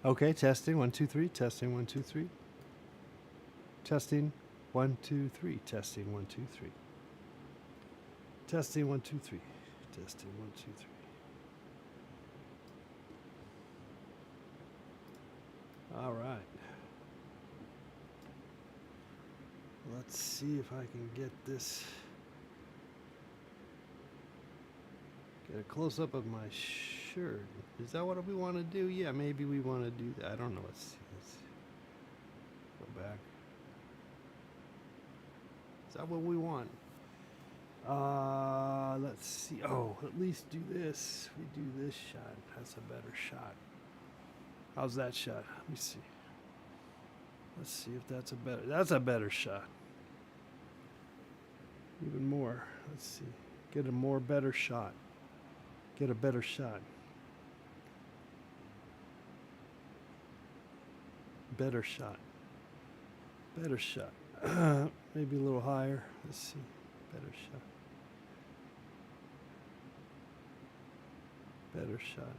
Okay, testing 1 2 3. Testing 1 2 3. Testing 1 2 3. Testing 1 2 3. Testing 1 2 3. Testing 1 2 3. All right. Let's see if I can get this. Get a close up of my shirt. Is that what we want to do? Yeah, maybe we want to do that. I don't know. Let's see. Let's go back. Is that what we want? Let's see. Oh, at least do this. We do this shot. That's a better shot. How's that shot? Let me see. Let's see if that's a better. That's a better shot. Even more. Let's see. Get a more better shot. Get a better shot. Better shot. Better shot. Maybe a little higher. Let's see. Better shot. Better shot.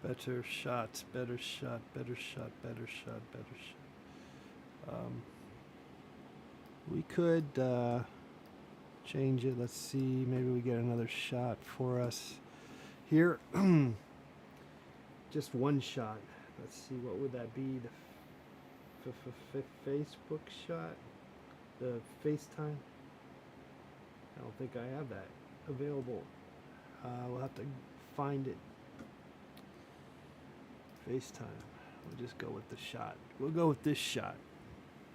Better shot. Better shot. Better shot. Better shot. Better shot. We could change it. Let's see. Maybe we get another shot for us here. Just one shot. Let's see. What would that be? The Facebook shot? The FaceTime? I don't think I have that available. We'll have to find it. FaceTime. We'll just go with the shot. We'll go with this shot.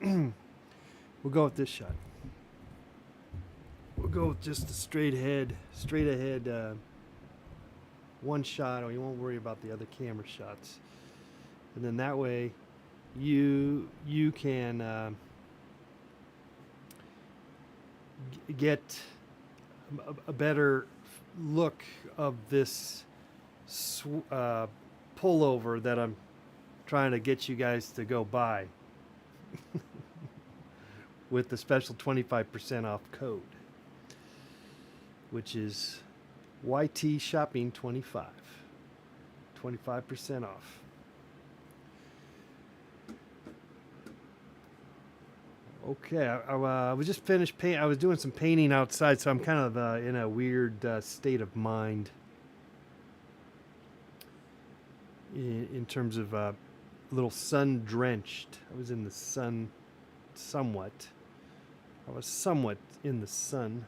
We'll go with this shot. We'll go with just a straight ahead, one shot, or you won't worry about the other camera shots. And then that way, you can get a better look of this pullover that I'm trying to get you guys to go buy with the special 25% off code, which is YT Shopping 25. 25% off. Okay, I was just finished paint. I was doing some painting outside, so I'm kind of in a weird state of mind in terms of a little sun drenched. I was in the sun somewhat. I was somewhat in the sun.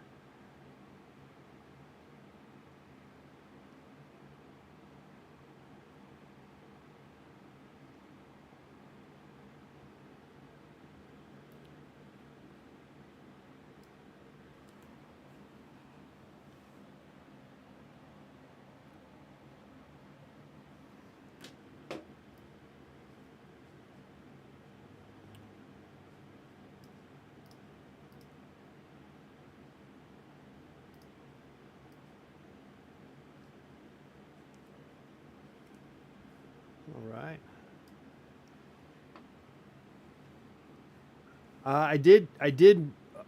All right.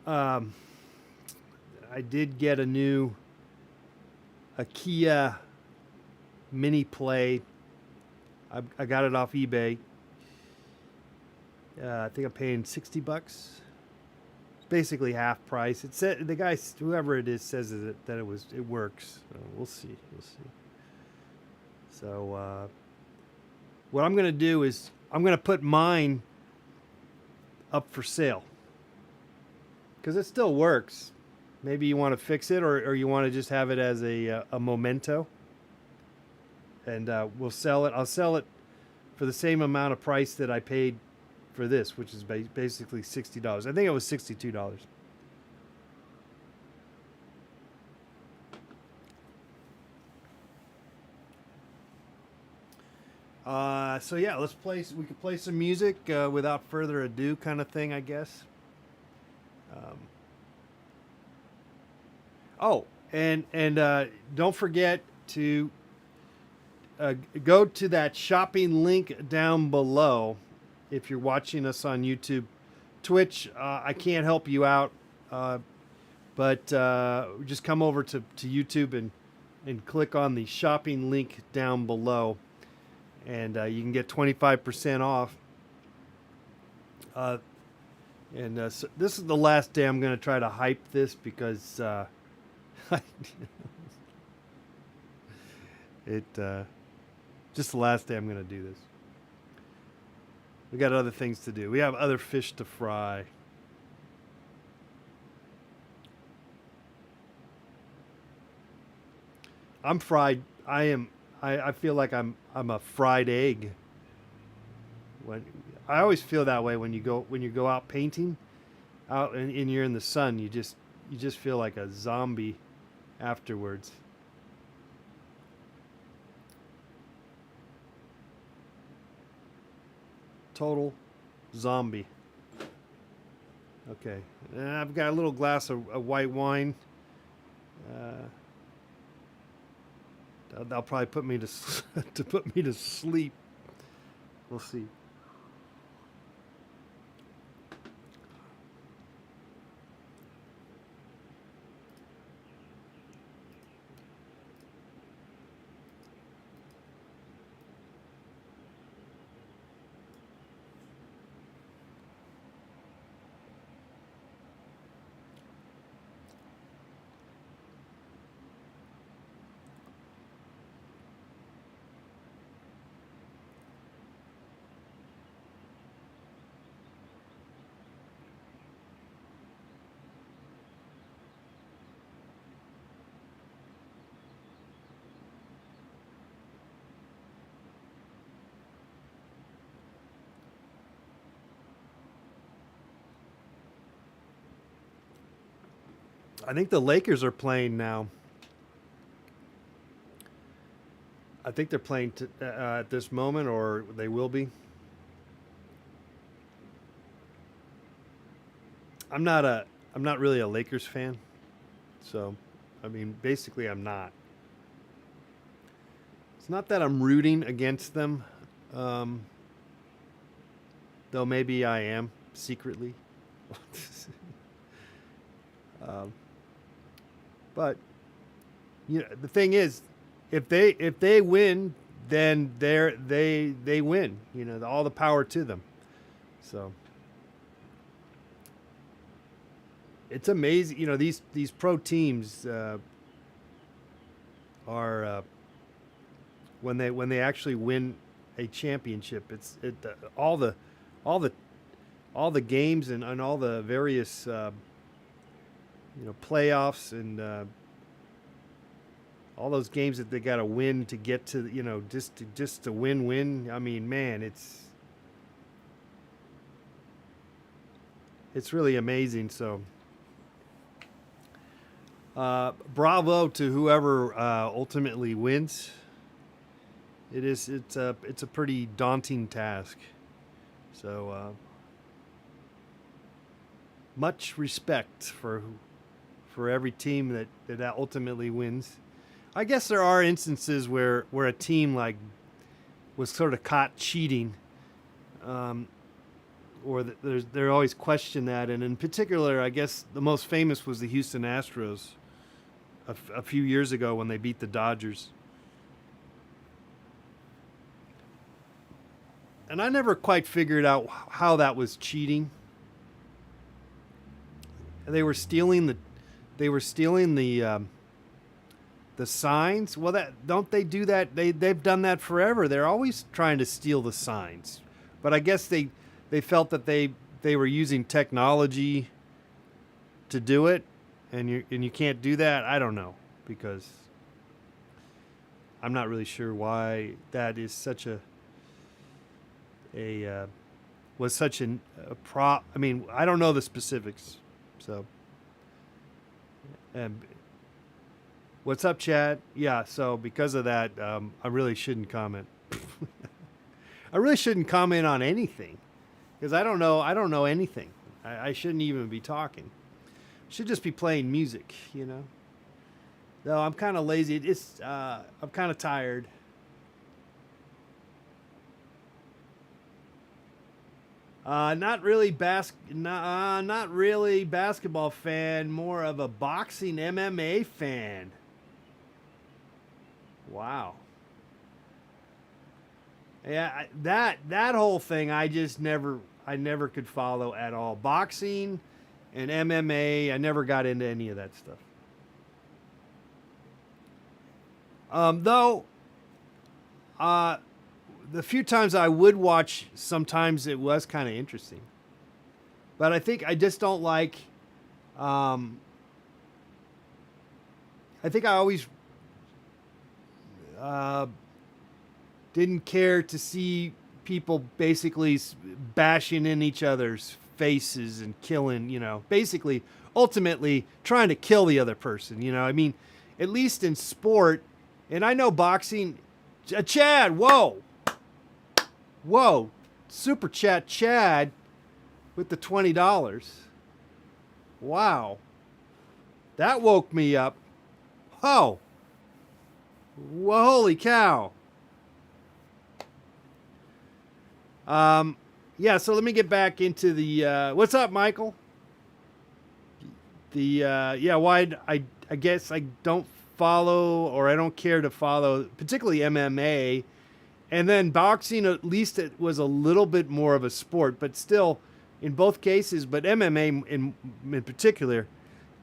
Um, I did get a new a Kia Mini Play. I got it off eBay. I think I'm paying $60. It's basically half price. It said the guy, whoever it is, says that it works. So we'll see. We'll see. So what I'm gonna do is I'm gonna put mine up for sale because it still works. Maybe you want to fix it, or you want to just have it as a memento, and we'll sell it. I'll sell it for the same amount of price that I paid for this, which is basically $60. I think it was $62. So yeah, let's play. We could play some music without further ado, kind of thing, I guess. Um, oh, and don't forget to go to that shopping link down below if you're watching us on YouTube. Twitch, I can't help you out, but just come over to YouTube and click on the shopping link down below, and you can get 25% off. So this is the last day I'm going to try to hype this because just the last day I'm going to do this. We got other things to do. We have other fish to fry. I'm fried. I feel like I'm a fried egg. When I always feel that way when you go out painting, out and you're in the sun, you just feel like a zombie afterwards. Total zombie. Okay, and I've got a little glass of white wine. That'll probably put me to put me to sleep. We'll see. I think the Lakers are playing now. I think they're playing at this moment, or they will be. I'm not really a Lakers fan, so I mean, basically, I'm not. It's not that I'm rooting against them, um, though maybe I am secretly. um, but the thing is, if they win, then they win. All the power to them. So it's amazing. These pro teams are when they actually win a championship. All the all the all the games and all the various playoffs and all those games that they got to win to get to just to win. I mean, man, it's really amazing. So bravo to whoever ultimately wins. It's a pretty daunting task. So much respect for every team that ultimately wins. I guess there are instances where a team like was sort of caught cheating, or they're always question that. And in particular, I guess the most famous was the Houston Astros a few years ago when they beat the Dodgers. And I never quite figured out how that was cheating. They were stealing the signs. Well, don't they do that? They've done that forever. They're always trying to steal the signs. But I guess they felt that they were using technology to do it, and you can't do that. I don't know, because I'm not really sure why that is such was such a prop. I mean, I don't know the specifics. So, what's up, Chad? Yeah. So because of that, I really shouldn't comment. I really shouldn't comment on anything because I don't know anything. I shouldn't even be talking. Should just be playing music, No, I'm kind of lazy. I'm kind of tired. Not really not really basketball fan. More of a boxing MMA fan. Wow. Yeah, that whole thing I never could follow at all. Boxing and MMA, I never got into any of that stuff. Though uh, the few times I would watch, sometimes it was kind of interesting. But I think I just don't like. Um, I think I always uh, didn't care to see people basically bashing in each other's faces and killing, basically, ultimately trying to kill the other person. I mean, at least in sport, and I know boxing, Chad, whoa, super chat Chad with the $20. Wow. That woke me up. Oh, well, holy cow. Yeah, so let me get back into the what's up, Michael? Yeah, why I guess I don't follow, or I don't care to follow, particularly MMA. And then boxing, at least it was a little bit more of a sport, but still in both cases, but MMA in particular,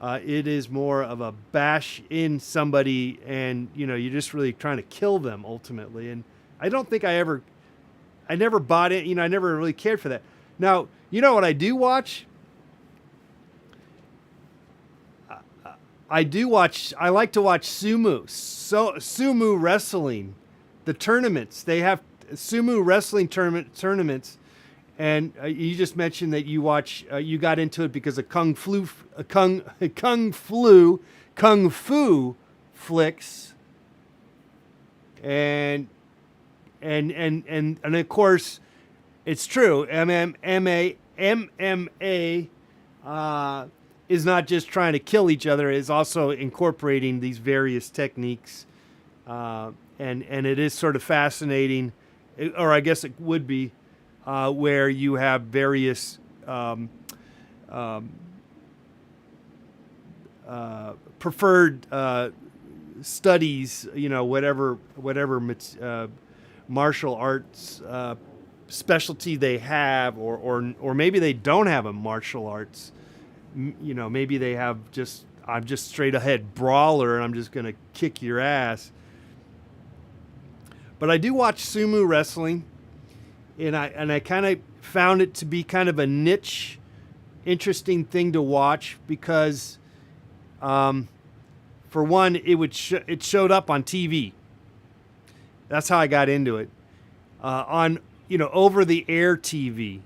it is more of a bash in somebody, and you're just really trying to kill them ultimately. And I don't think I never bought it. I never really cared for that. Now, you know what I do watch? I like to watch sumo. So sumo wrestling, the tournaments. They have sumo wrestling tournaments, and you just mentioned that you got into it because of kung fu flicks, and of course, it's true. MMA is not just trying to kill each other; it's also incorporating these various techniques, and it is sort of fascinating, or I guess it would be, where you have various preferred studies, whatever martial arts specialty they have, or maybe they don't have a martial arts. Maybe they have I'm just straight ahead brawler and I'm just going to kick your ass. But I do watch sumo wrestling, and I kind of found it to be kind of a niche, interesting thing to watch because, for one, it showed up on TV. That's how I got into it. On over the air TV.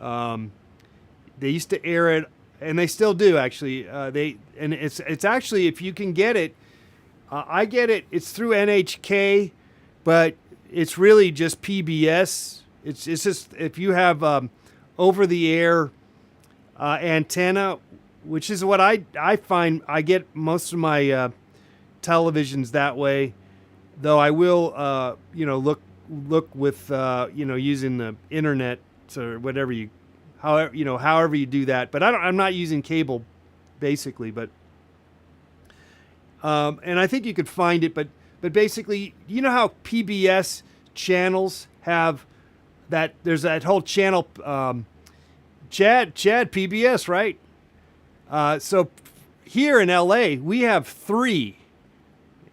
They used to air it, and they still do actually. It's actually, if you can get it, I get it. It's through NHK, but it's really just PBS. It's just if you have over the air antenna, which is what I find. I get most of my televisions that way. Though I will, look with, using the internet or whatever however you do that. But I'm not using cable, basically. But and I think you could find it. But basically, how PBS channels have that? There's that whole channel, Chad PBS, right? So here in LA, we have 3.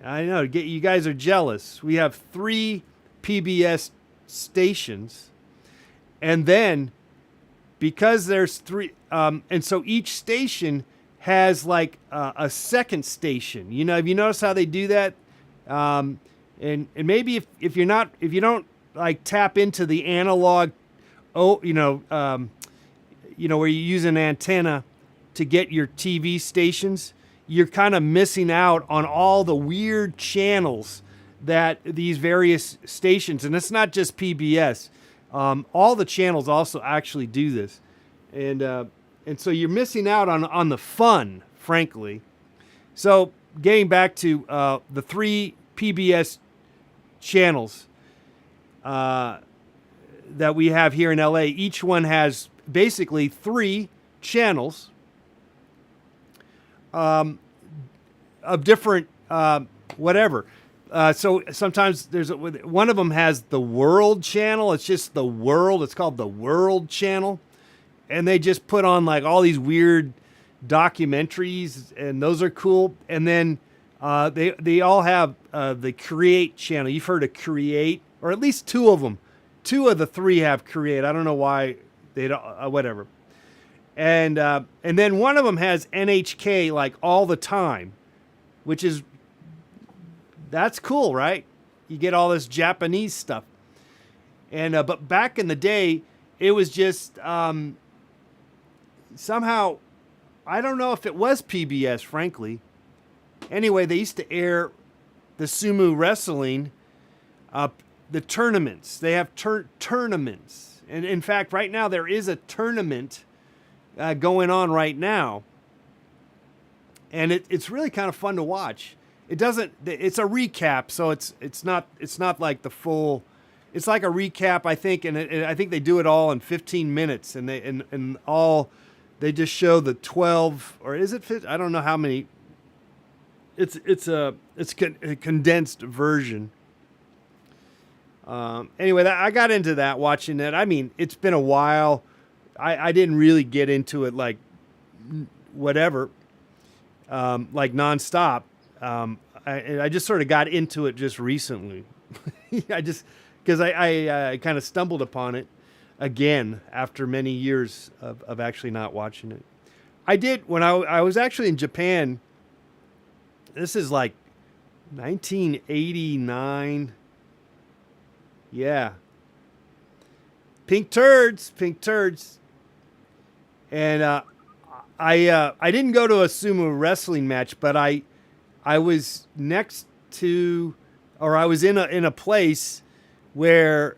I know, you guys are jealous. We have 3 PBS stations, and then because there's 3, and so each station has like a second station. Have you noticed how they do that? And maybe if you don't like tap into the analog, where you use an antenna to get your TV stations, you're kind of missing out on all the weird channels that these various stations, and it's not just PBS, all the channels also actually do this. And so you're missing out on the fun, frankly. So getting back to the 3 PBS channels that we have here in LA, each one has basically 3 channels of different whatever. So sometimes one of them has the World Channel. It's just the World. It's called the World Channel, and they just put on like all these weird documentaries, and those are cool. And then they all have the Create channel. You've heard of Create, or at least two of them. Two of the three have Create. I don't know why they don't. Whatever. And then one of them has NHK like all the time, which is that's cool, right? You get all this Japanese stuff. And but back in the day, it was just somehow, I don't know if it was PBS, frankly. Anyway, they used to air the sumo wrestling, the tournaments. They have tournaments. And in fact, right now there is a tournament going on right now. And it's really kind of fun to watch. It's a recap, so it's not like the full. It's like a recap, I think, and I think they do it all in 15 minutes, and they just show the 12, or is it 15? I don't know how many. It's a condensed version. Anyway, I got into that, watching that. I mean, it's been a while. I didn't really get into it like whatever, like nonstop. I just sort of got into it just recently. Because I kind of stumbled upon it again after many years of actually not watching it. I did when I was actually in Japan. This is like 1989. Yeah. Pink turds. And I didn't go to a sumo wrestling match, but I was next to, or I was in a place where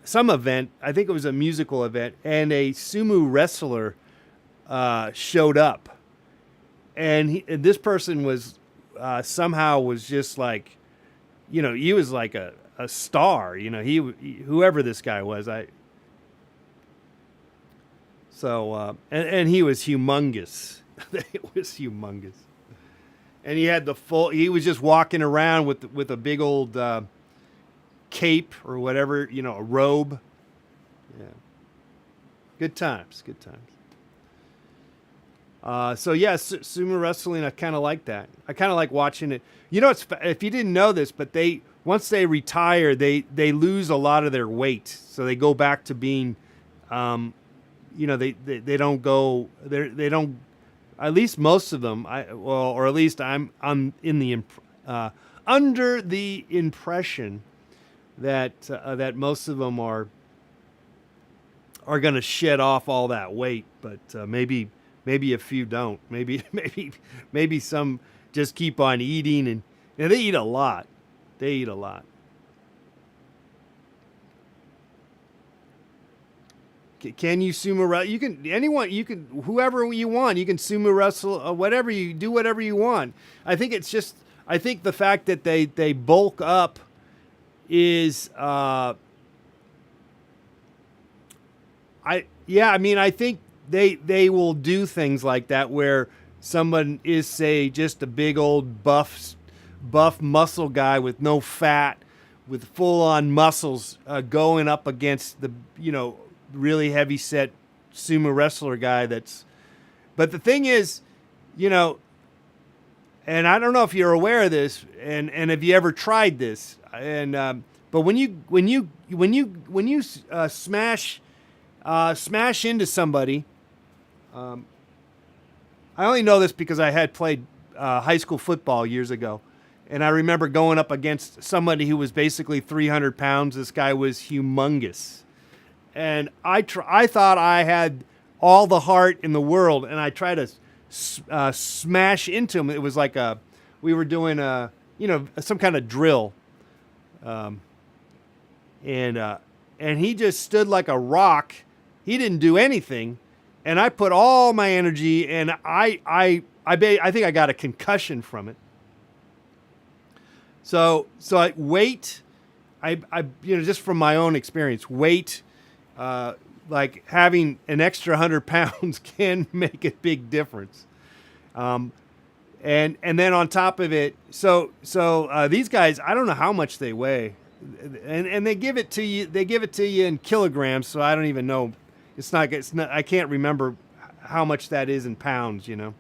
some event, I think it was a musical event, and a sumo wrestler showed up, and this person was somehow was just like, he was like a star, whoever this guy was, and he was humongous. It was humongous. And he had he was just walking around with a big old cape or whatever, a robe. Yeah. Good times. So yeah, sumo wrestling, I kind of like that. I kind of like watching it. If you didn't know this, but once they retire, they lose a lot of their weight. So they go back to being, they don't go, they don't, at least most of them, or at least I'm in the under the impression that most of them are going to shed off all that weight, but maybe a few don't. Maybe some just keep on eating, and they eat a lot. Can you sumo wrestle? Whoever you want, you can sumo wrestle, whatever you do, whatever you want. I think the fact that they bulk up is, I think they will do things like that where someone is, say, just a big old buff muscle guy with no fat, with full on muscles, going up against the, really heavy set sumo wrestler guy. But the thing is, and I don't know if you're aware of this, and have you ever tried this, but when you smash into somebody, I only know this because I had played high school football years ago, and I remember going up against somebody who was basically 300 pounds. This guy was humongous. And I thought I had all the heart in the world, and I tried to smash into him. It was like we were doing some kind of drill, and he just stood like a rock. He didn't do anything, and I put all my energy, and I think I got a concussion from it. So weight, just from my own experience, weight. Like having an extra 100 pounds can make a big difference. and then on top of it, these guys, I don't know how much they weigh, and they give it to you. They give it to you in kilograms, so I don't even know. It's not. It's not. I can't remember how much that is in pounds. You know.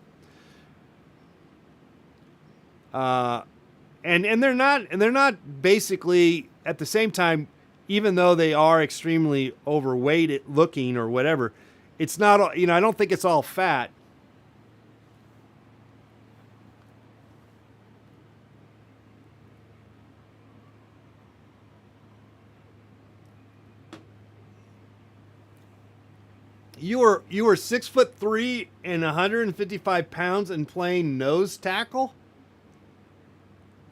And they're not basically at the same time, even though they are extremely overweight looking or whatever. It's not. I don't think it's all fat. You were 6'3" and 155 pounds and playing nose tackle.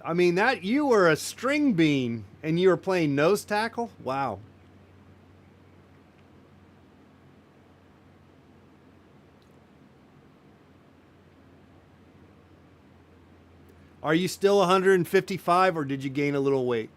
I mean that you were a string bean and you were playing nose tackle. Wow. Are you still 155 or did you gain a little weight?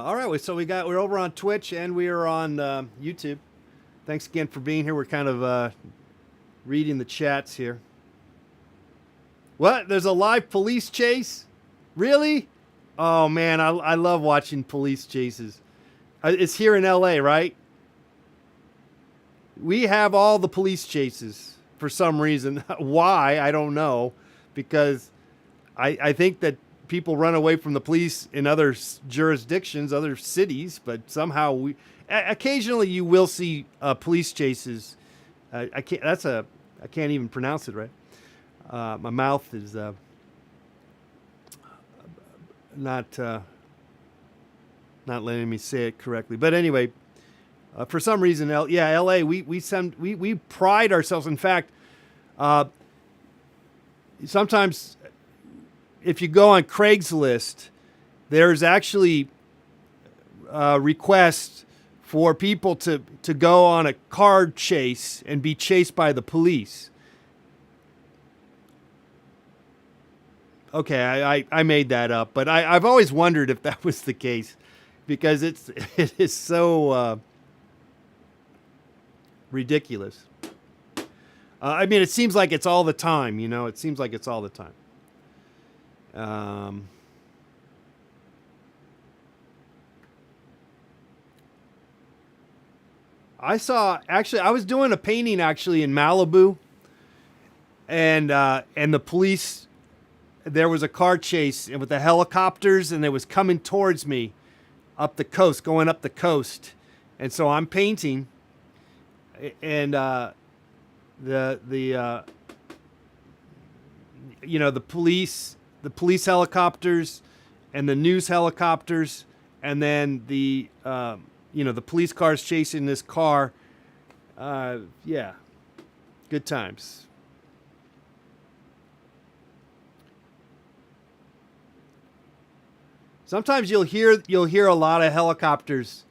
All right, so we're over on Twitch and we are on YouTube. Thanks again for being here. We're kind of reading the chats here. What? There's a live police chase? Really? Oh man, I love watching police chases. It's here in LA, right? We have all the police chases for some reason. Why? I don't know. Because I think that people run away from the police in other jurisdictions, other cities, but somehow occasionally you will see police chases. I can't even pronounce it right. My mouth is not letting me say it correctly. But anyway, for some reason, LA, we pride ourselves. In fact, sometimes if you go on Craigslist, there's actually requests for people to go on a car chase and be chased by the police. Okay, I made that up, but I've always wondered if that was the case because it is so ridiculous. I mean, it seems like it's all the time, you know. It seems like it's all the time. I was doing a painting actually in Malibu, and the police, there was a car chase with the helicopters, and it was coming towards me up the coast, going up the coast, and so I'm painting, and the police helicopters and the news helicopters, and then the police cars chasing this car. Yeah, good times. Sometimes you'll hear a lot of helicopters,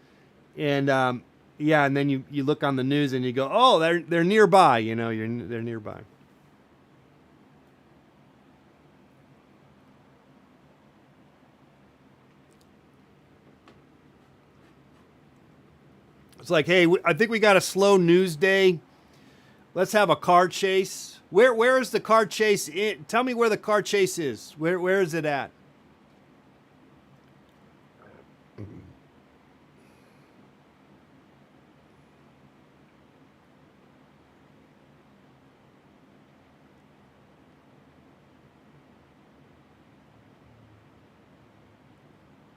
and and then you look on the news and you go, oh, they're nearby. You know, they're nearby. It's like, hey, I think we got a slow news day. Let's have a car chase. Where is the car chase? Tell me where the car chase is. Where is it at?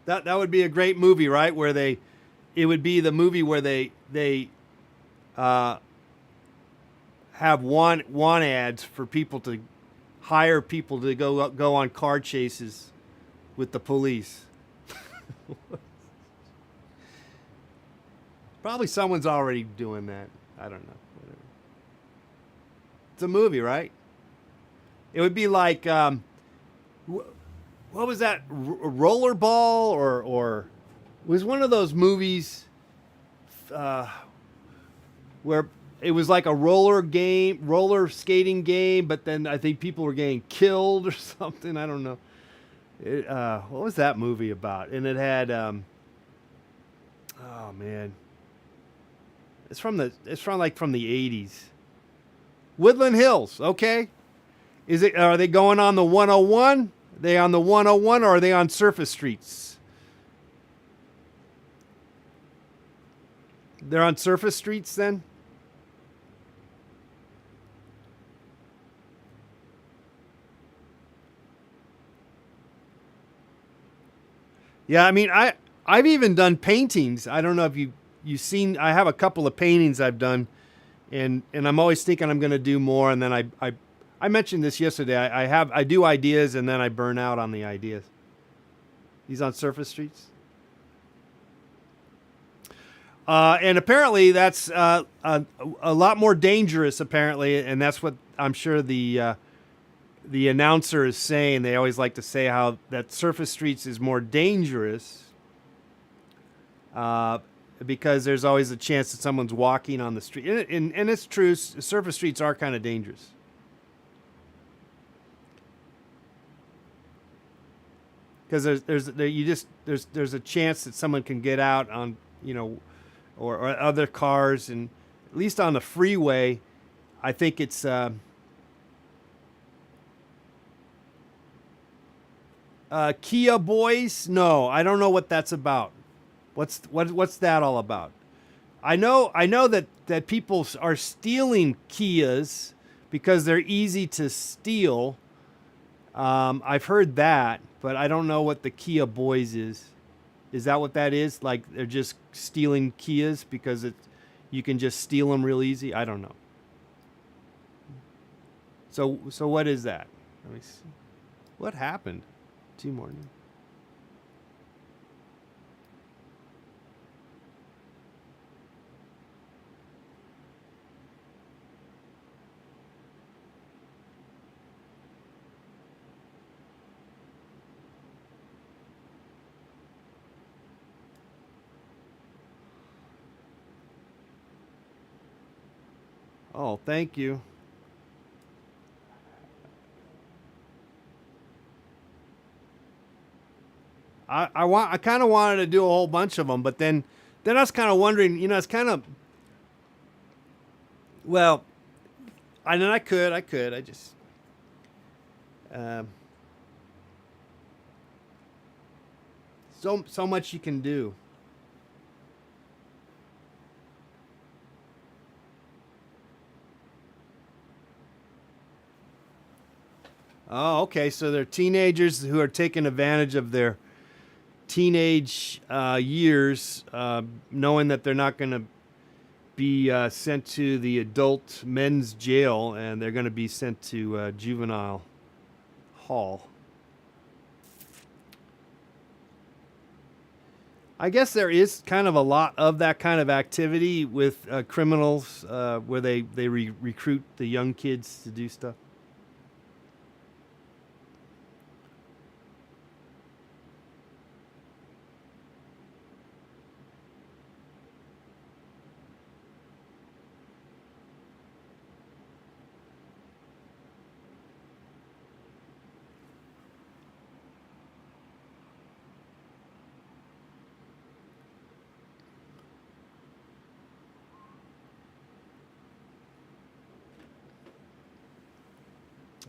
That would be a great movie, right? It would be the movie where they have want ads for people to hire people to go on car chases with the police. Probably someone's already doing that. I don't know. Whatever. It's a movie, right? It would be like what was that? Rollerball or it was one of those movies where it was like a roller skating game, but then I think people were getting killed or something. I don't know. What was that movie about? And it had, oh man, it's from the 80s. Woodland Hills. Okay, are they going on the 101? Are they on the 101 or are they on surface streets? They're on surface streets then? Yeah, I mean, I've even done paintings. I don't know if you've seen. I have a couple of paintings I've done, and I'm always thinking I'm going to do more. And then I mentioned this yesterday. I do ideas and then I burn out on the ideas. He's on surface streets, and apparently that's a lot more dangerous. Apparently, and that's what I'm sure the announcer is saying. They always like to say how that surface streets is more dangerous because there's always a chance that someone's walking on the street. And it's true, surface streets are kind of dangerous. Because there's a chance that someone can get out on, or other cars, and at least on the freeway, I think it's Kia Boys. No, I don't know what that's about. What's that all about? I know that people are stealing Kias because they're easy to steal. I've heard that, but I don't know what the Kia Boys is. Is that what that is? Like they're just stealing Kias because you can just steal them real easy? I don't know. So what is that? Let me see. What happened? Tim Hortons. Oh, thank you. I kind of wanted to do a whole bunch of them, but then I was kind of wondering, it's kind of, well, I could, I just, um, so much you can do. Oh, okay. So they're teenagers who are taking advantage of their teenage years, knowing that they're not going to be sent to the adult men's jail and they're going to be sent to juvenile hall. I guess there is kind of a lot of that kind of activity with criminals where they recruit the young kids to do stuff.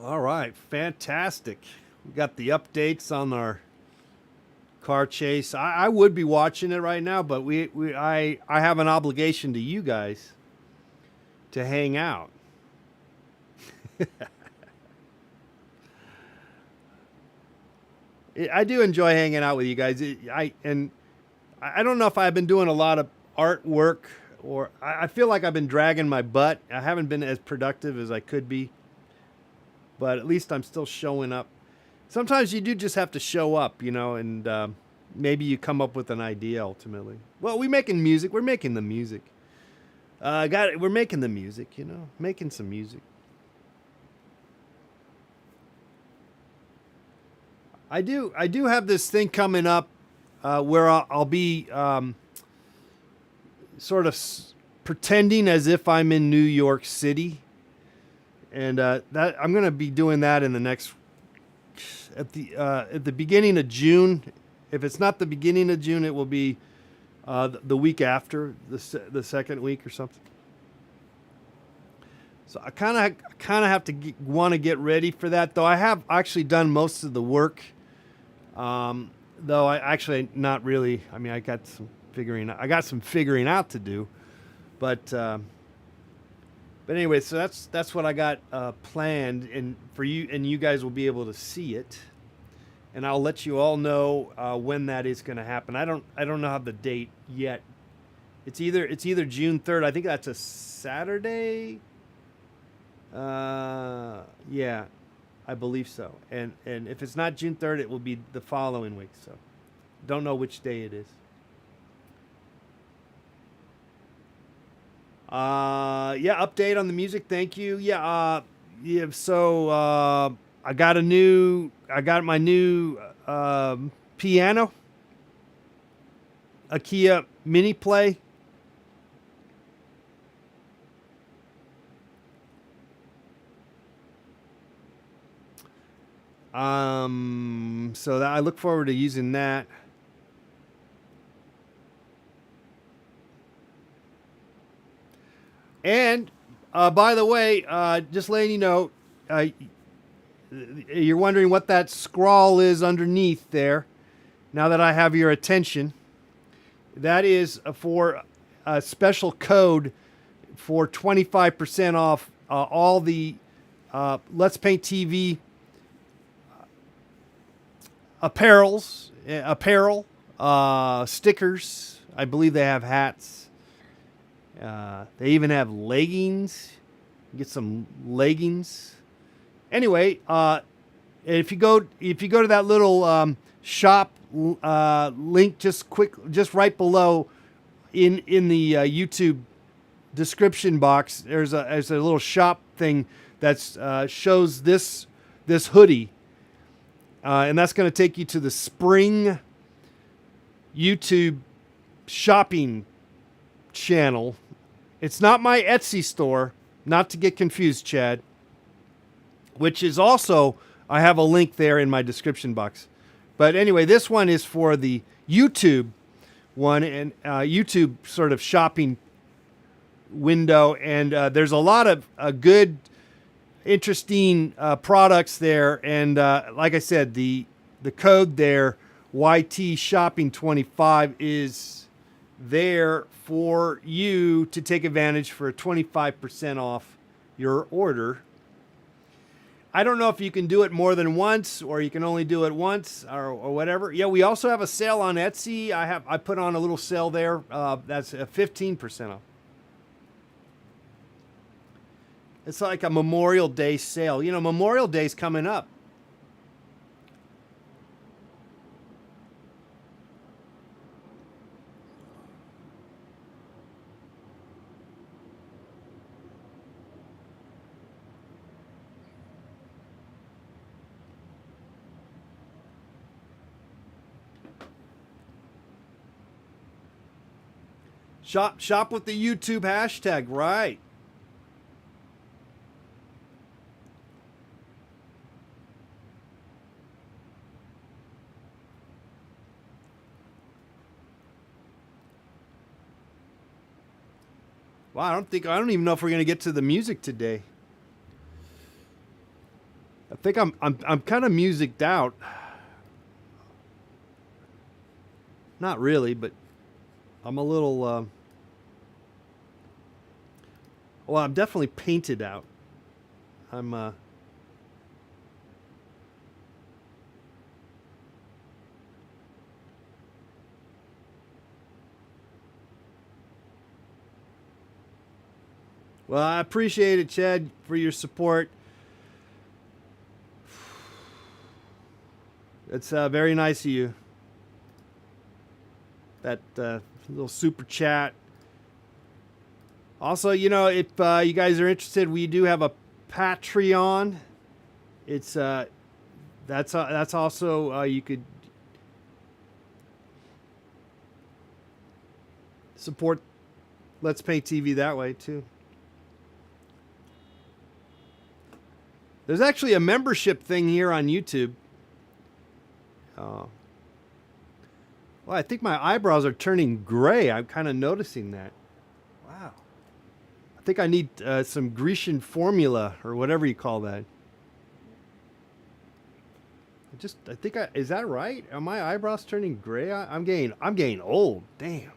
All right, fantastic. We got the updates on our car chase. I would be watching it right now, but I have an obligation to you guys to hang out. I do enjoy hanging out with you guys. I don't know if I've been doing a lot of artwork or I feel like I've been dragging my butt. I haven't been as productive as I could be, but at least I'm still showing up. Sometimes you do just have to show up, and maybe you come up with an idea ultimately. Well, we're making music. We're making the music. We're making the music, making some music. I do have this thing coming up where I'll be sort of pretending as if I'm in New York City, and that I'm gonna be doing that in the next at the beginning of June. If it's not the beginning of June, it will be the week after the second week or something. So I kind of have to want to get ready for that. Though I have actually done most of the work. Though I actually not really. I mean, I got some figuring out to do, but anyway, so that's what I got planned, and for you, and you guys will be able to see it, and I'll let you all know when that is going to happen. I don't know how the date yet. It's either June 3rd. I think that's a Saturday. Yeah, I believe so. And if it's not June 3rd, it will be the following week. So, don't know which day it is. Yeah, update on the music. Thank you. Yeah. Yeah. So, I got my new piano, Akia Mini Play. So that I look forward to using that. And by the way, just letting you know, you're wondering what that scrawl is underneath there. Now that I have your attention, that is for a special code for 25% off all the Let's Paint TV apparel, stickers. I believe they have hats. They even have leggings. You get some leggings. Anyway, if you go to that little shop link, just right below in the YouTube description box, there's a little shop thing that shows this hoodie. And that's going to take you to the spring YouTube shopping channel. It's not my Etsy store, not to get confused, Chad, which is also, I have a link there in my description box. But anyway, this one is for the YouTube one, and YouTube sort of shopping window. And there's a lot of good, interesting products there, and like I said, the code there, YT Shopping 25, is there for you to take advantage for 25% off your order. I don't know if you can do it more than once, or you can only do it once, or whatever. Yeah, we also have a sale on Etsy. I put on a little sale there. That's 15% off. It's like a Memorial Day sale. You know, Memorial Day's coming up. Shop with the YouTube hashtag, right? Well, I don't even know if we're gonna get to the music today. I think I'm kind of musiced out. Not really, but I'm a little. Well, I'm definitely painted out. I'm. Well, I appreciate it, Chad, for your support. It's very nice of you. That little super chat. Also, you know, if you guys are interested, we do have a Patreon. It's that's also you could support Let's Paint TV that way too. There's actually a membership thing here on YouTube. Well, I think my eyebrows are turning gray. I'm kind of noticing that. Wow. I think I need some Grecian formula or whatever you call that. Is that right? Are my eyebrows turning gray? I'm getting old. Damn.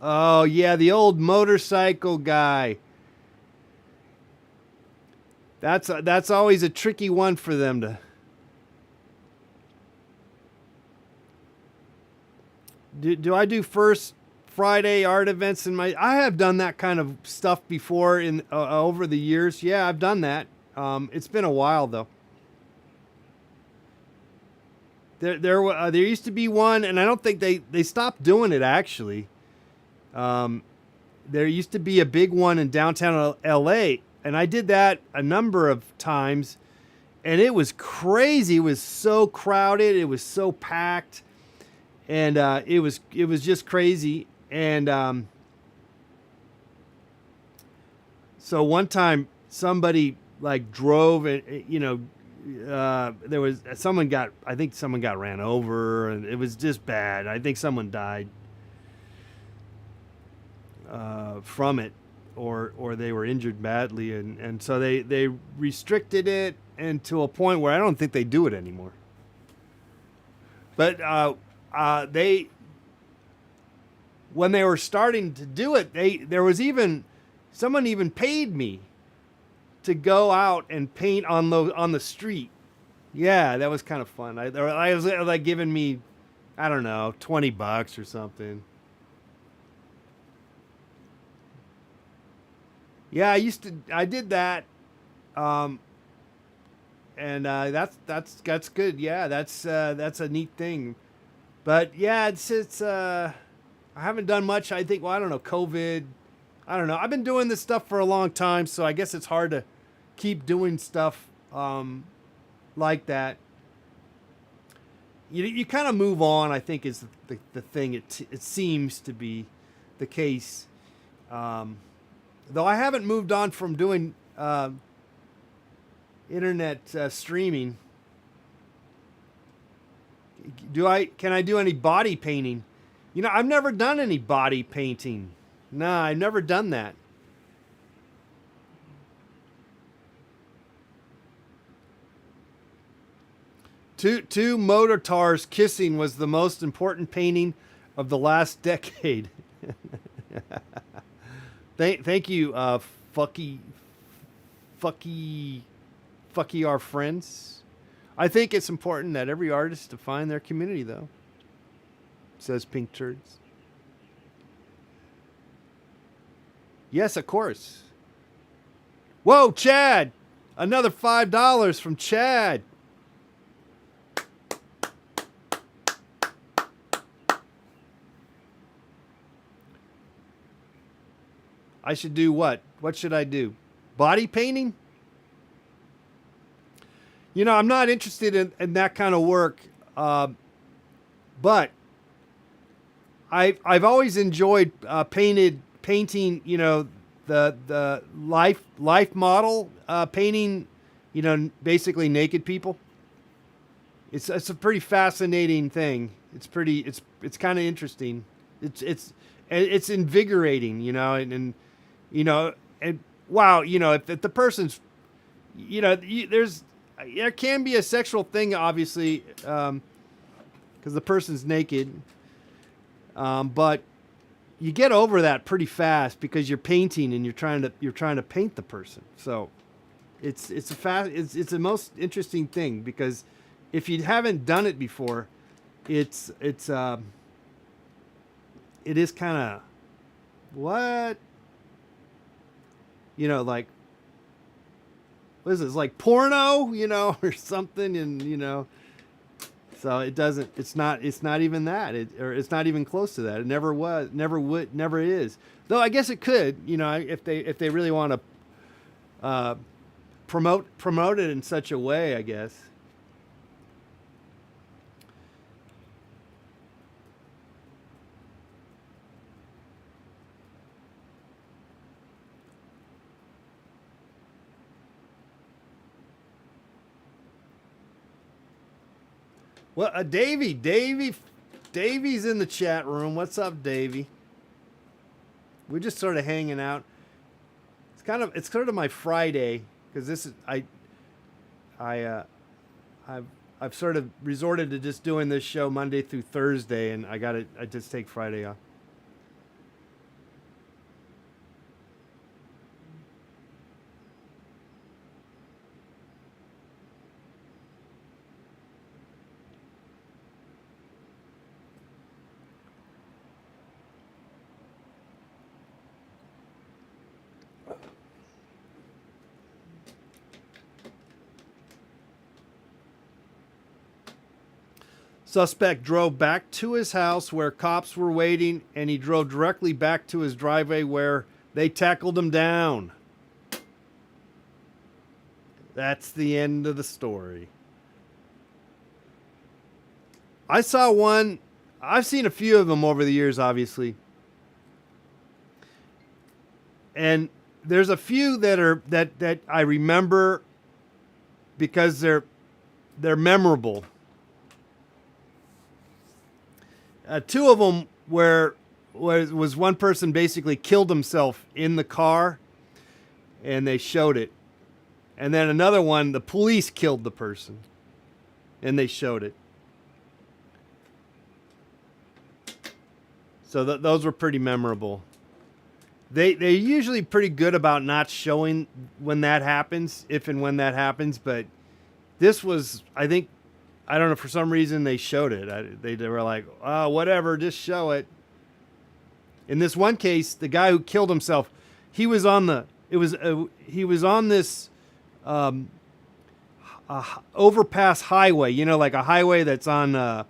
Oh yeah, the old motorcycle guy. That's always a tricky one for them to. Do I do first Friday art events in my? I have done that kind of stuff before in over the years. Yeah, I've done that. It's been a while though. There used to be one, and I don't think they stopped doing it actually. There used to be a big one in downtown LA, and I did that a number of times, and it was crazy. It was so crowded. It was so packed, and it was just crazy. And so one time somebody like drove, and there was I think someone got ran over, and it was just bad. I think someone died from it, or they were injured badly, and so they restricted it, and to a point where I don't think they do it anymore. But they, when they were starting to do it, there was even someone even paid me to go out and paint on the street. Yeah, that was kind of fun. I was like giving me, I don't know, $20 or something. Yeah, I did that, and that's good. Yeah, that's a neat thing. But yeah, it's I haven't done much. I think, well, I don't know, COVID. I don't know. I've been doing this stuff for a long time, so I guess it's hard to keep doing stuff like that. You kind of move on, I think, is the thing. It seems to be the case. Though I haven't moved on from doing internet streaming. Can I do any body painting? I've never done any body painting. Nah, I've never done that. Two motor tars kissing was the most important painting of the last decade. Thank you, fucky our friends. I think it's important that every artist define their community, though. Says Pink Turds. Yes, of course. Whoa, Chad! Another $5 from Chad. I should do what? What should I do? Body painting? I'm not interested in that kind of work, but I've always enjoyed painting. The life model painting. Basically naked people. It's a pretty fascinating thing. It's kind of interesting. It's invigorating. And wow, if the person's, there can be a sexual thing, obviously, because the person's naked, but you get over that pretty fast because you're painting and you're trying to paint the person. So it's a most interesting thing, because if you haven't done it before, it is kind of what. Like, what is this, like porno, or something, and so it's not even that, or it's not even close to that. It never was, never is. Though I guess it could, if they really want to promote it in such a way, I guess. Well, Davey's in the chat room. What's up, Davey? We're just sort of hanging out. It's sort of my Friday because this is I've sort of resorted to just doing this show Monday through Thursday, and I just take Friday off. Suspect drove back to his house where cops were waiting, and he drove directly back to his driveway where they tackled him down. That's the end of the story. I saw one. I've seen a few of them over the years, obviously. And there's a few that I remember because they're memorable. Two of them was one person basically killed himself in the car, and they showed it. And then another one, the police killed the person, and they showed it. So those were pretty memorable. They're usually pretty good about not showing when that happens, if and when that happens. But this was, I think, I don't know, for some reason they showed it. They were like, oh, whatever, just show it. In this one case, the guy who killed himself, he was on this overpass highway, like a highway that's on a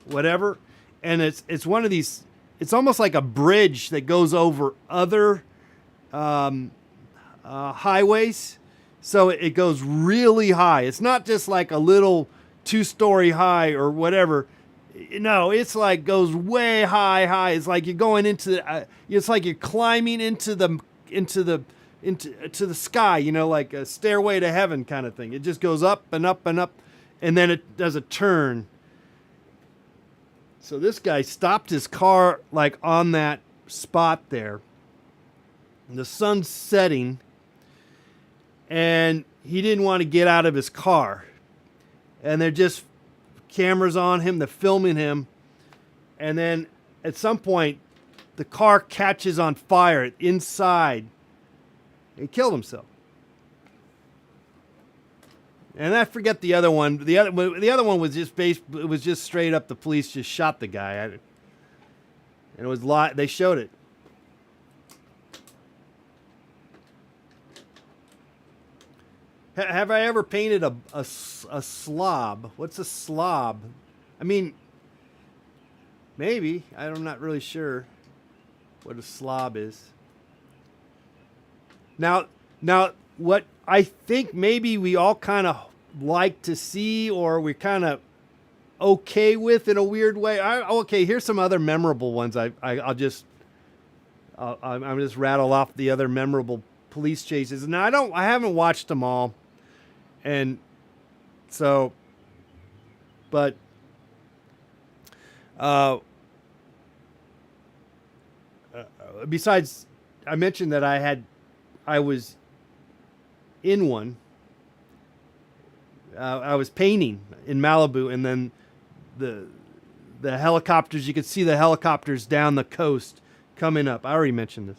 whatever, and it's one of these. It's almost like a bridge that goes over other highways. So it goes really high. It's not just like a little 2-story high or whatever. No, it's like goes way high. It's like you're going it's like you're climbing into the sky, like a stairway to heaven kind of thing. It just goes up and up and up, and then it does a turn. So this guy stopped his car like on that spot there. The sun's setting, and he didn't want to get out of his car. And they're just cameras on him, they're filming him. And then at some point, the car catches on fire inside. He killed himself. And I forget the other one. The other one was just straight up the police just shot the guy. And it was they showed it. Have I ever painted a slob? What's a slob? I mean, maybe. I'm not really sure what a slob is. Now, what I think maybe we all kind of like to see, or we're kind of okay with in a weird way. Okay, here's some other memorable ones. I'm just rattle off the other memorable police chases. Now I haven't watched them all, and so, but besides, I mentioned that I was in one. I was painting in Malibu, and then the helicopters, you could see the helicopters down the coast coming up. I already mentioned this.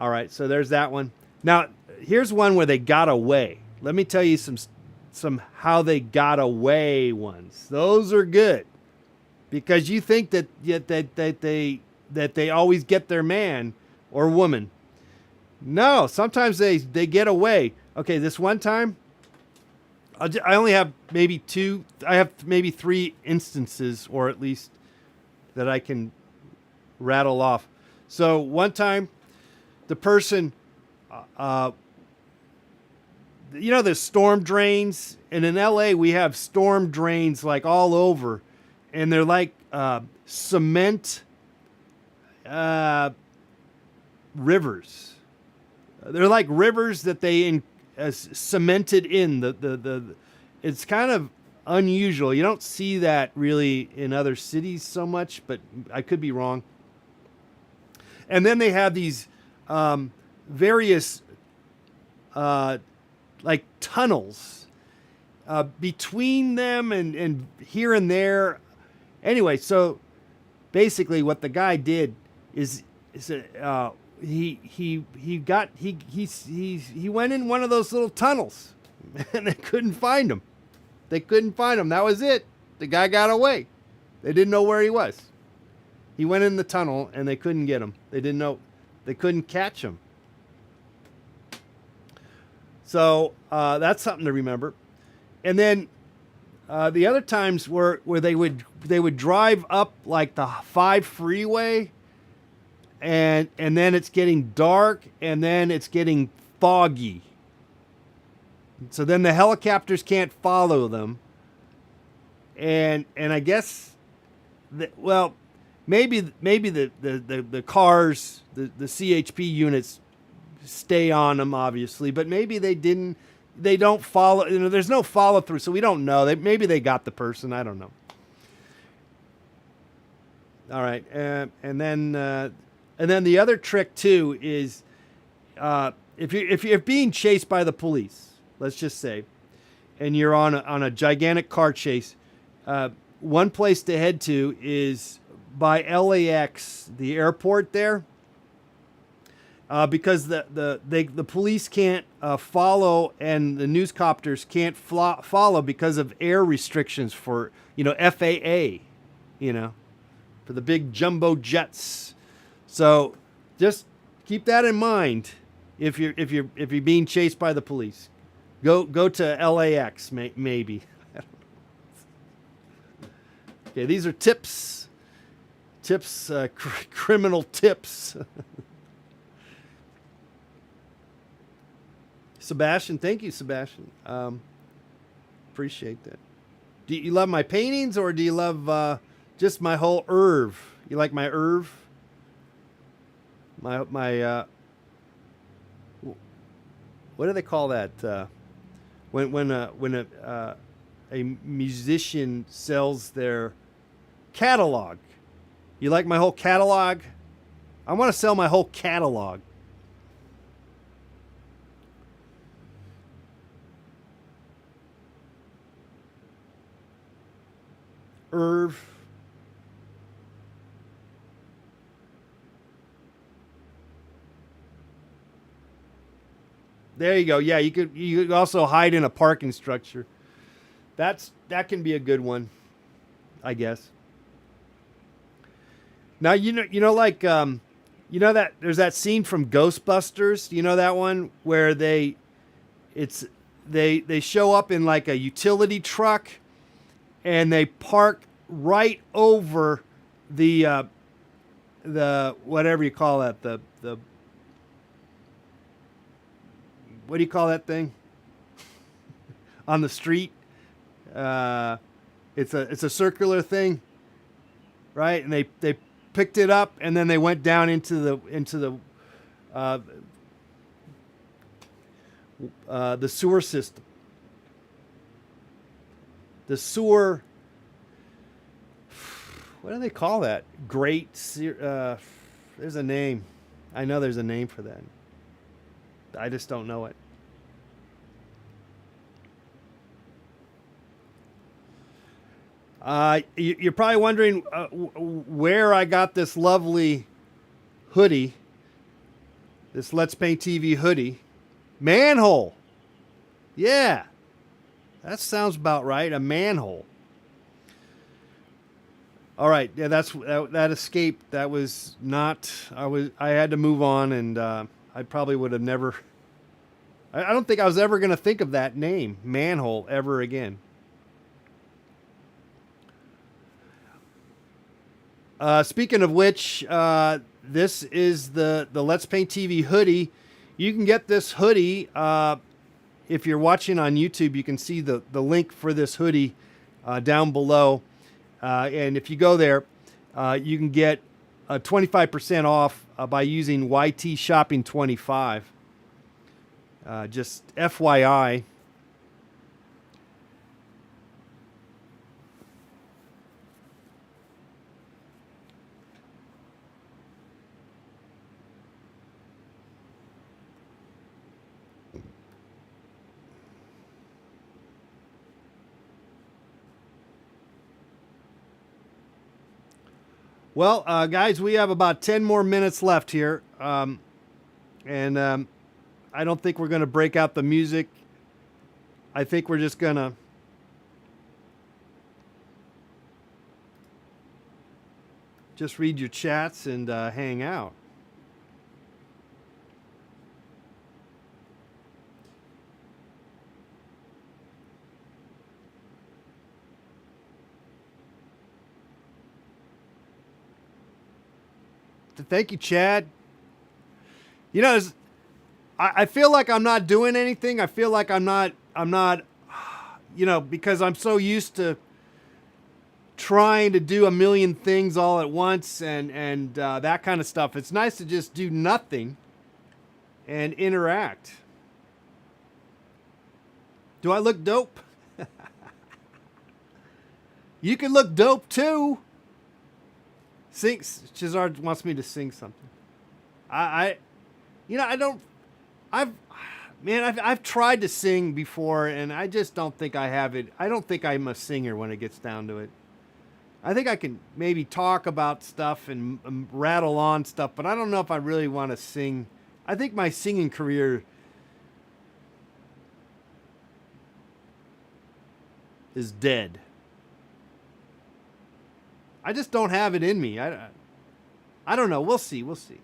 All right, so there's that one. Now, here's one where they got away. Let me tell you some how they got away ones. Those are good, because you think that they always get their man or woman. No, sometimes they get away. Okay, this one time, I only have maybe two. I have maybe three instances, or at least that I can rattle off. So one time, the person uh, there's storm drains, and in LA we have storm drains like all over, and they're like cement rivers. They're like rivers that they cemented in. It's kind of unusual. You don't see that really in other cities so much, but I could be wrong. And then they have these various like tunnels between them and here and there. Anyway, so basically what the guy did is he went in one of those little tunnels and they couldn't find him. That was it. The guy got away. They didn't know where he was. He went in the tunnel and they couldn't get him. They didn't know. They couldn't catch him. So that's something to remember. And then the other times where they would drive up like the 5 freeway, and then it's getting dark, and then it's getting foggy. So then the helicopters can't follow them. And I guess maybe the cars, the CHP units stay on them, obviously, but maybe they don't follow. There's no follow through, so we don't know. Maybe they got the person. I don't know. All right, and then the other trick too is if you're being chased by the police, let's just say, and you're on a gigantic car chase, one place to head to is by LAX, the airport there. Because the police can't follow, and the newscopters can't follow because of air restrictions for FAA, for the big jumbo jets. So just keep that in mind if you're being chased by the police. Go to LAX maybe. Okay, these are tips, criminal tips. Sebastian, thank you, Sebastian. Appreciate that. Do you love my paintings, or do you love just my whole oeuvre? You like my oeuvre? My what do they call that? When a musician sells their catalog. You like my whole catalog? I want to sell my whole catalog. Irv. There you go. Yeah, you could also hide in a parking structure. That can be a good one, I guess. Now like that there's that scene from Ghostbusters. You know that one where they show up in like a utility truck, and they park right over the whatever you call that, the what do you call that thing on the street? It's a circular thing, right? And they picked it up, and then they went down into the sewer system. The sewer, what do they call that? There's a name. I know there's a name for that. I just don't know it. You're probably wondering where I got this lovely hoodie, this Let's Paint TV hoodie. Manhole. Yeah. That sounds about right. A manhole. All right. Yeah, that escaped. That was not. I had to move on, and I probably would have never. I don't think I was ever going to think of that name, manhole, ever again. Speaking of which, this is the Let's Paint TV hoodie. You can get this hoodie. If you're watching on YouTube, you can see the link for this hoodie down below. And if you go there, you can get 25% off by using YT Shopping 25. Just FYI. Well, guys, we have about 10 more minutes left here. And I don't think we're going to break out the music. I think we're just going to just read your chats and hang out. Thank you, Chad. You know, I feel like I'm not doing anything. I feel like I'm not, you know, because I'm so used to trying to do a million things all at once and that kind of stuff. It's nice to just do nothing and interact. Do I look dope? You can look dope too. Sing. Chizard wants me to sing something. You know, I've tried to sing before, and I just don't think I have it. I don't think I'm a singer when it gets down to it. I think I can maybe talk about stuff and rattle on stuff, but I don't know if I really want to sing. I think my singing career is dead. I just don't have it in me. I don't know. We'll see. We'll see.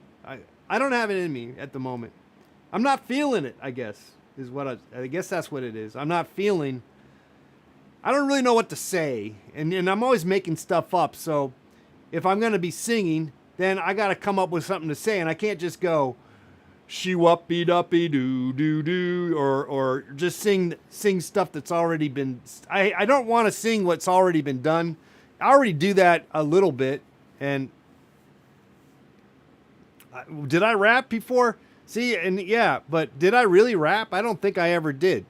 I don't have it in me at the moment. I'm not feeling it, I guess, is what I guess that's what it is. I'm not feeling. I don't really know what to say. And I'm always making stuff up. So if I'm going to be singing, then I got to come up with something to say. And I can't just go, she-wuppy-duppy doo-doo-doo, or just sing stuff that's already been. I don't want to sing what's already been done. I already do that a little bit. And did I rap before? See, and yeah, but did I really rap? I don't think I ever did.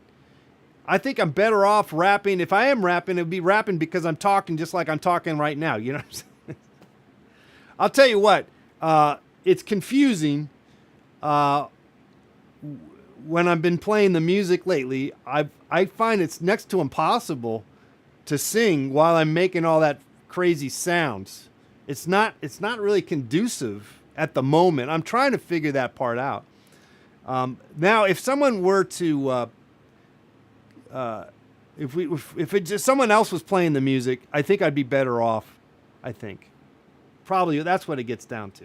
I think I'm better off rapping. If I am rapping, it would be rapping because I'm talking just like I'm talking right now. You know what I'm saying? I'll tell you what, it's confusing when I've been playing the music lately. I find it's next to impossible to sing while I'm making all that crazy sounds. It's not really conducive at the moment. I'm trying to figure that part out. Now, if someone were to, if someone else was playing the music, I think I'd be better off. I think, probably that's what it gets down to.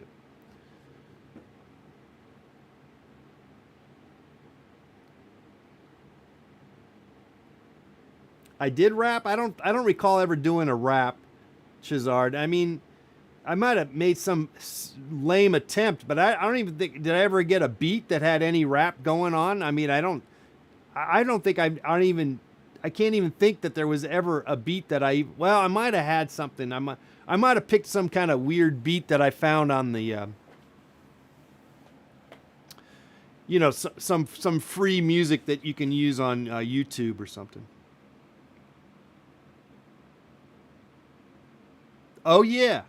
I did rap. I don't recall ever doing a rap, Chizard. I mean, I might have made some lame attempt, but I don't even think, did I ever get a beat that had any rap going on? I mean, I don't think I can't even think that there was ever a beat that I might have had something. I might have picked some kind of weird beat that I found on the, you know, some free music that you can use on YouTube or something. Oh yeah.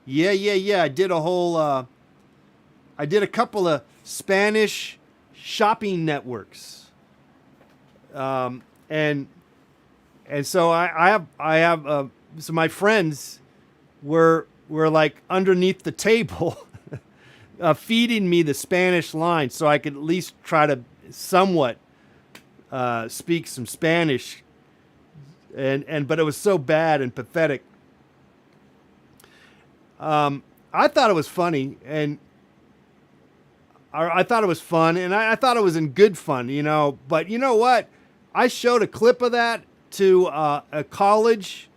Yeah. I did a whole, I did a couple of Spanish shopping networks. And so I have, so my friends were like underneath the table, feeding me the Spanish line so I could at least try to somewhat, speak some Spanish. But it was so bad and pathetic. I thought it was funny, and I thought it was fun, and I thought it was in good fun, you know. But you know what? I showed a clip of that to a college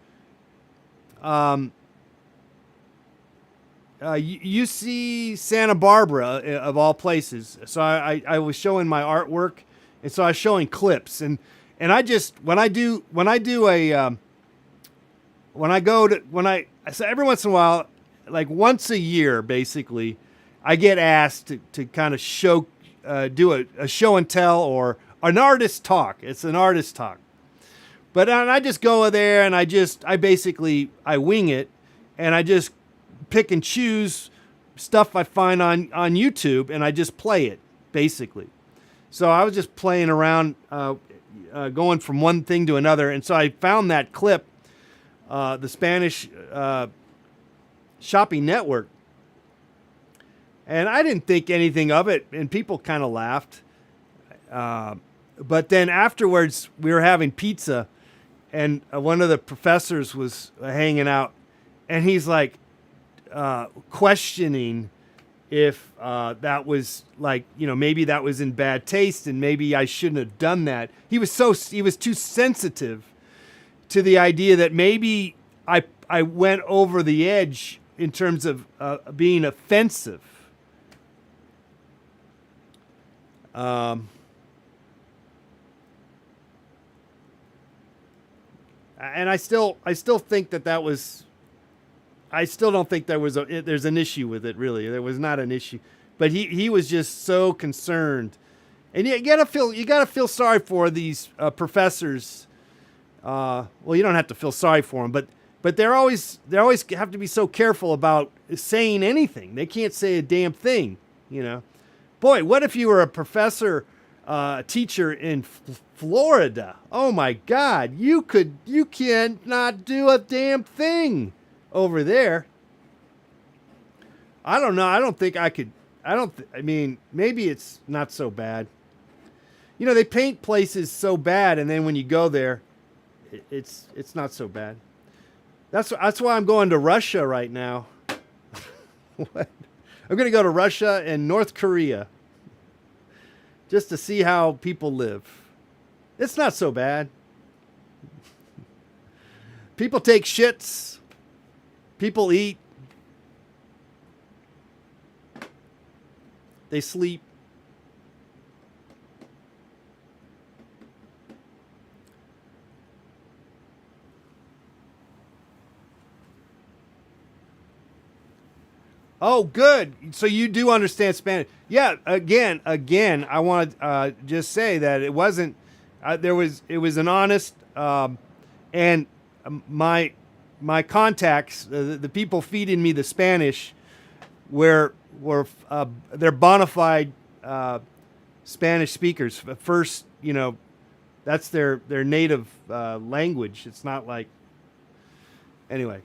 UC Santa Barbara of all places. So I was showing my artwork, and so I was showing clips, and I just when I do a when I go to when I so every once in a while, like once a year basically, I get asked to kind of do a show and tell or an artist talk. It's an artist talk. But I just go there and I basically wing it, and I just pick and choose stuff I find on YouTube, and I just play it basically. So I was just playing around, going from one thing to another, and so I found that clip, the Spanish Shopping Network, and I didn't think anything of it, and people kind of laughed. But then afterwards, we were having pizza, and one of the professors was hanging out, and he's like questioning if that was like, maybe that was in bad taste, and maybe I shouldn't have done that. He was too sensitive to the idea that maybe I went over the edge in terms of being offensive. And I still think that was. I still don't think there's an issue with it. Really, there was not an issue, but he was just so concerned, and you gotta feel sorry for these professors. Well, you don't have to feel sorry for them, but they always have to be so careful about saying anything. They can't say a damn thing. Boy, what if you were a professor? Teacher in Florida. Oh my God, you can't not do a damn thing over there. I don't know. I don't think I could. I mean, maybe it's not so bad. They paint places so bad, and then when you go there, it's not so bad. That's why I'm going to Russia right now. What? I'm going to go to Russia and North Korea, just to see how people live. It's not so bad. People take shits. People eat. They sleep. Oh, good. So you do understand Spanish. Yeah, again, I want to just say that it wasn't, it was an honest, and my contacts, the people feeding me the Spanish, were they're bona fide Spanish speakers. First, that's their native language. It's not like, anyway.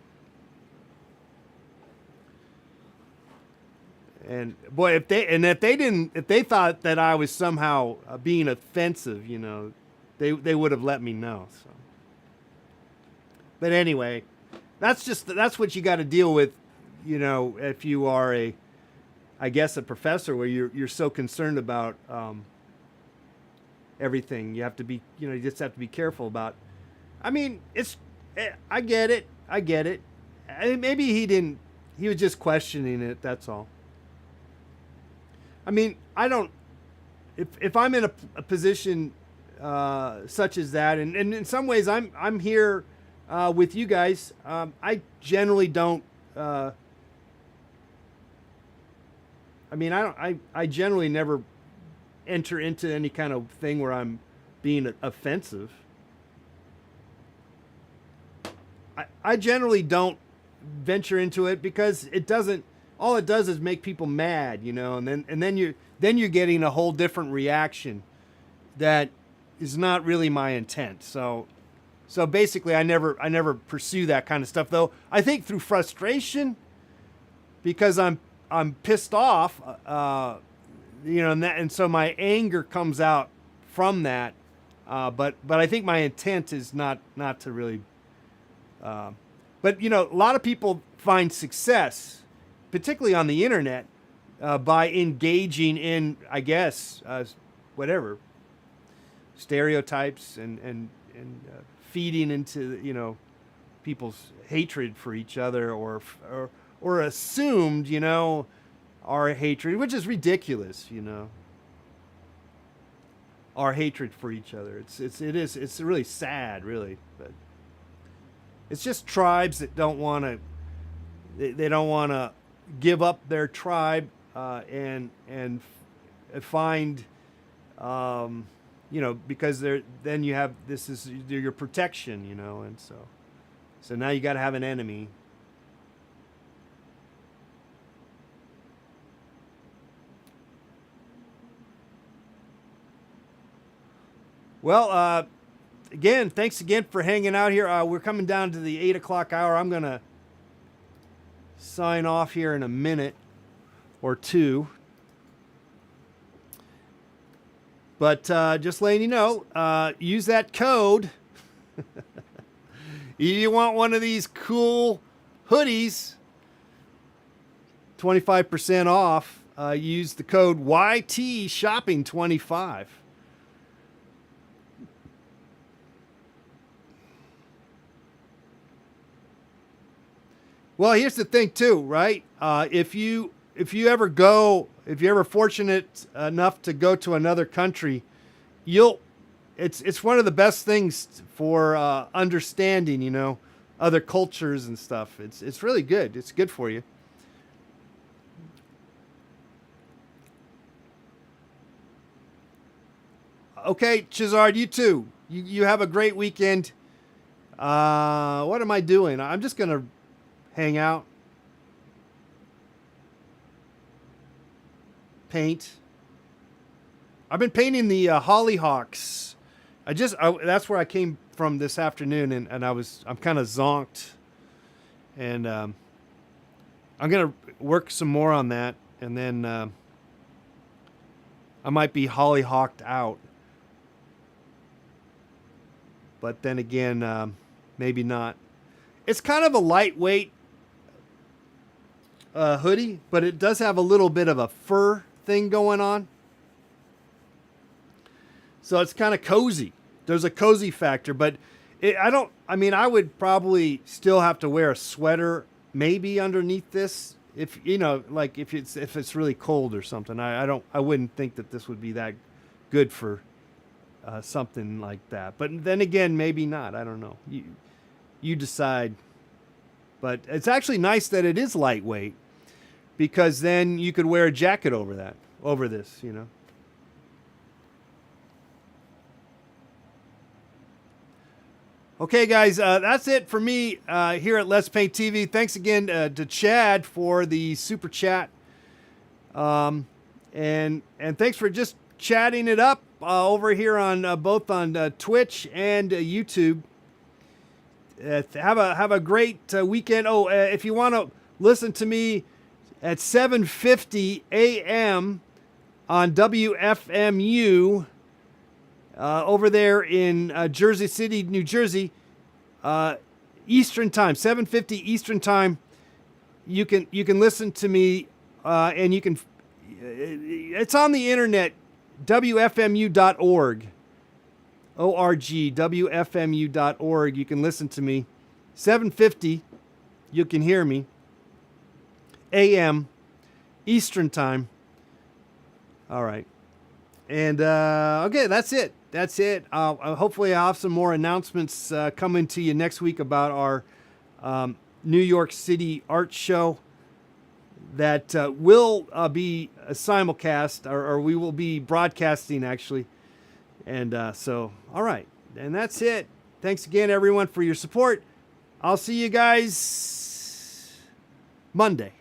And boy, if they thought that I was somehow being offensive, they would have let me know. So, but anyway, that's what you got to deal with, if you are I guess a professor where you're so concerned about everything. You have to be, you just have to be careful about. I mean, I get it. Maybe he was just questioning it. That's all. I mean, I don't. If I'm in a position such as that, and in some ways I'm here with you guys, I generally don't. I mean, I generally never enter into any kind of thing where I'm being offensive. I generally don't venture into it because it doesn't. All it does is make people mad, and then you're getting a whole different reaction that is not really my intent. So basically, I never pursue that kind of stuff. Though I think through frustration, because I'm pissed off, and so my anger comes out from that. But I think my intent is not to really. But a lot of people find success, particularly on the internet, by engaging in, I guess, whatever, stereotypes and feeding into people's hatred for each other, or or assumed, our hatred, which is ridiculous, our hatred for each other. It's really sad, really, but it's just tribes that don't want to, they don't want to give up their tribe and find, because then you have, this is your protection, and so now you got to have an enemy. Well, again, thanks again for hanging out here. We're coming down to the 8 o'clock hour. I'm going to sign off here in a minute or two. But just letting you know, use that code. You want one of these cool hoodies, 25% off. Use the code YTShopping25. Well, here's the thing too, right? If you're ever fortunate enough to go to another country, it's one of the best things for understanding, other cultures and stuff. It's really good. It's good for you. Okay, Chizard, you too. You have a great weekend. What am I doing? I'm just gonna hang out, paint. I've been painting the hollyhocks. That's where I came from this afternoon, and I'm kind of zonked, and I'm gonna work some more on that, and then I might be hollyhocked out, but then again, maybe not. It's kind of a lightweight hoodie, but it does have a little bit of a fur thing going on. So it's kind of cozy. There's a cozy factor, but I would probably still have to wear a sweater maybe underneath this. If if it's really cold or something. I wouldn't think that this would be that good for something like that. But then again, maybe not. I don't know. You decide. But it's actually nice that it is lightweight, because then you could wear a jacket over this. Okay, guys, that's it for me here at Let's Paint TV. Thanks again to Chad for the super chat, and thanks for just chatting it up over here on both on Twitch and YouTube. Have a great weekend. If you want to listen to me at 7:50 a.m. on WFMU over there in Jersey City, New Jersey, Eastern Time, 7:50 Eastern Time, you can listen to me, and you can. It's on the internet, WFMU.org. WFMU.org. You can listen to me. 7:50, you can hear me. AM, Eastern Time. All right. And, okay, that's it. Hopefully I'll have some more announcements coming to you next week about our New York City art show that will be a simulcast, or we will be broadcasting, actually. And so, all right. And that's it. Thanks again, everyone, for your support. I'll see you guys Monday.